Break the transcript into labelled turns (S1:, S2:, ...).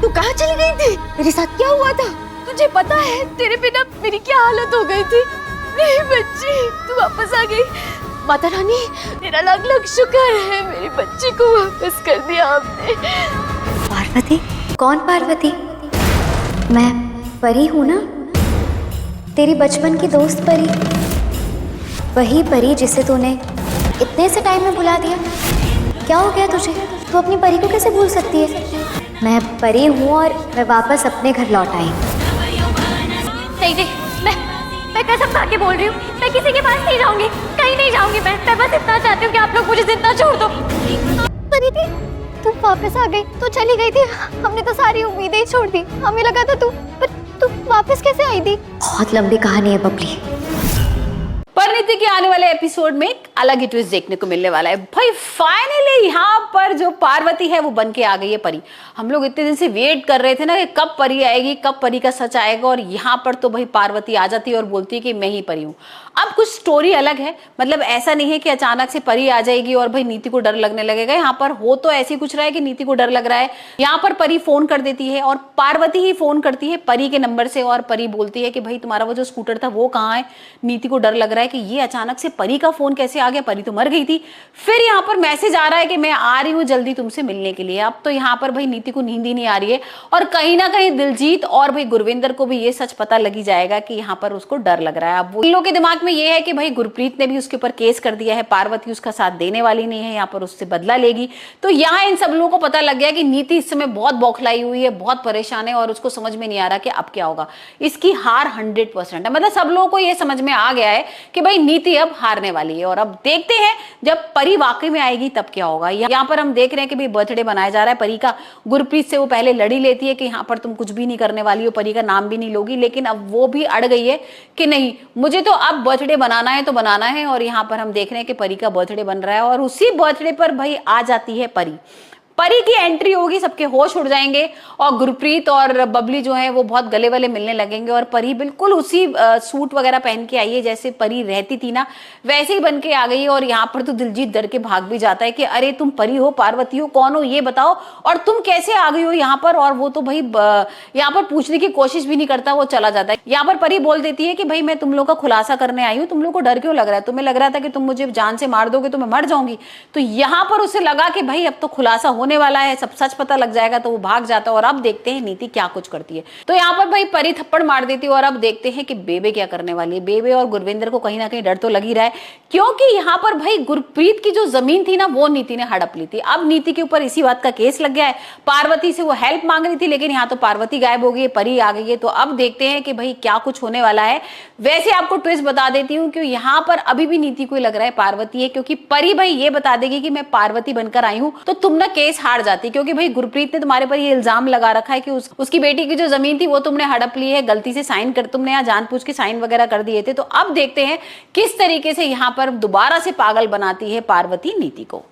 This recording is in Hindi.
S1: तू कहाँ चली गई थी? मेरे साथ क्या हुआ था तुझे पता है? तेरे बिना मेरी क्या हालत हो गई थी। मेरी बच्ची, तू वापस आ गई। माता रानी, तेरा लाख लाख शुक्र है, मेरी बच्ची को वापस कर दिया आपने।
S2: पार्वती? कौन पार्वती? मैं परी हूँ ना, तेरी बचपन की दोस्त परी, वही परी जिसे तूने इतने से टाइम में बुला दिया। क्या हो गया तुझे? तू अपनी परी को कैसे भूल सकती है? मैं परी हूँ और मैं वापस अपने घर लौट आई।
S1: नहीं नहीं, मैं कसम खा के बोल रही हूँ, मैं किसी के पास नहीं जाऊंगी, कहीं नहीं जाऊंगी। मैं बस इतना चाहती हूँ कि आप लोग मुझे जिंदा छोड़ दो। परी थी, तू वापस आ गई। तू चली गई थी, हमने तो सारी उम्मीदें ही छोड़ दी। हमें लगा था तू वापस कैसे आई थी?
S2: बहुत लंबी कहानी है बबली।
S3: परिणीति के आने वाले एपिसोड में एक अलग ही ट्विस्ट देखने को मिलने वाला है भाई। फाइनली यहाँ पर जो पार्वती है वो बन के आ गई है परी। हम लोग इतने दिन से वेट कर रहे थे ना कि कब परी आएगी, कब परी का सच आएगा, और यहाँ पर तो भाई पार्वती आ जाती है और बोलती है कि मैं ही परी हूँ। अब कुछ स्टोरी अलग है, मतलब ऐसा नहीं है कि अचानक से परी आ जाएगी और भाई नीति को डर लगने लगेगा। यहाँ पर हो तो ऐसी कुछ रहा है कि नीति को डर लग रहा है। यहाँ पर परी फोन कर देती है और पार्वती ही फोन करती है परी के नंबर से, और परी बोलती है कि भाई तुम्हारा वो जो स्कूटर था वो कहाँ है। नीति को डर लग रहा है कि ये अचानक से परी का फोन कैसे आ गया, परी तो मर गई थी। फिर यहाँ पर मैसेज आ रहा है कि मैं आ रही हूँ जल्दी तुमसे मिलने के लिए। अब तो यहाँ पर भाई नीति को नींद ही नहीं आ रही है, और कहीं ना कहीं दिलजीत और भाई गुरविंदर को भी ये सच पता लगी जाएगा कि यहाँ पर उसको डर लग रहा है। अब वो इन लोगों के दिमाग में ये है कि भाई गुरप्रीत ने भी उसके ऊपर केस कर दिया है, पार्वती उसका साथ देने वाली नहीं है, यहाँ पर उससे बदला लेगी। तो यहाँ इन सब लोगों को पता लग गया कि नीति इस समय बहुत बौखलाई हुई है, बहुत परेशान है, और उसको समझ में नहीं आ रहा कि अब क्या होगा। इसकी हार 100% है, मतलब सब लोगों को ये समझ में आ गया है कि भाई नीति अब हारने वाली है। और अब देखते हैं जब परी वाकई में आएगी तब क्या होगा। यहाँ पर हम देख रहे हैं कि भाई बर्थडे बनाया जा रहा है परी का। गुरप्रीत से वो पहले लड़ी लेती है कि यहाँ पर तुम कुछ भी नहीं करने वाली हो, परी का नाम भी नहीं लोगी, लेकिन अब वो भी अड़ गई है कि नहीं, मुझे तो अब बर्थडे बनाना है तो बनाना है। और यहाँ पर हम देख रहे हैं कि परी का बर्थडे बन रहा है, और उसी बर्थडे पर भाई आ जाती है परी। परी की एंट्री होगी, सबके होश उड़ जाएंगे, और गुरप्रीत और बबली जो है वो बहुत गले वाले मिलने लगेंगे। और परी बिल्कुल उसी सूट वगैरह पहन के आई है जैसे परी रहती थी ना, वैसे ही बन के आ गई है। और यहाँ पर तो दिलजीत डर के भाग भी जाता है कि अरे तुम परी हो, पार्वती हो, कौन हो ये बताओ, और तुम कैसे आ गई हो यहाँ पर। और वो तो भाई यहाँ पर पूछने की कोशिश भी नहीं करता, वो चला जाता है। यहाँ पर परी बोल देती है कि भाई मैं तुम लोग का खुलासा करने आई हूँ, तुम लोग को डर क्यों लग रहा है? तुम्हें लग रहा था कि तुम मुझे जान से मार दोगे तो मैं मर जाऊंगी। तो यहाँ पर उसे लगा कि भाई अब तो खुलासा होने वाला है, सब सच पता लग जाएगा, तो वो भाग जाता है। और अब देखते हैं नीति क्या कुछ करती है। तो यहाँ पर भाई परी थप्पड़ मार देती है, और अब देखते हैं कि बेबे क्या करने वाली है। बेबे और गुरविंदर को कहीं ना कहीं डर तो लग ही रहा है, क्योंकि यहाँ पर भाई गुरप्रीत की जो जमीन थी ना वो नीति ने हड़प ली थी। अब नीति के ऊपर इसी बात का केस लग गया है। पार्वती से वो हेल्प मांग रही थी, लेकिन यहाँ तो पार्वती गायब हो गई है, परी आ गई है। तो अब देखते हैं कि भाई क्या कुछ होने वाला है। वैसे आपको ट्विस्ट बता देती हूँ कि यहाँ पर अभी भी नीति को लग रहा है पार्वती है, क्योंकि परी भाई ये बता देगी कि मैं पार्वती बनकर आई हूँ तो तुम ना केस हार जाती, क्योंकि भाई गुरप्रीत ने तुम्हारे पर ये इल्जाम लगा रखा है कि उसकी बेटी की जो जमीन थी वो तुमने हड़प ली है, गलती से साइन कर, तुमने यहाँ जानबूझ के साइन वगैरह कर दिए थे। तो अब देखते हैं किस तरीके से यहाँ पर दोबारा से पागल बनाती है पार्वती नीति को।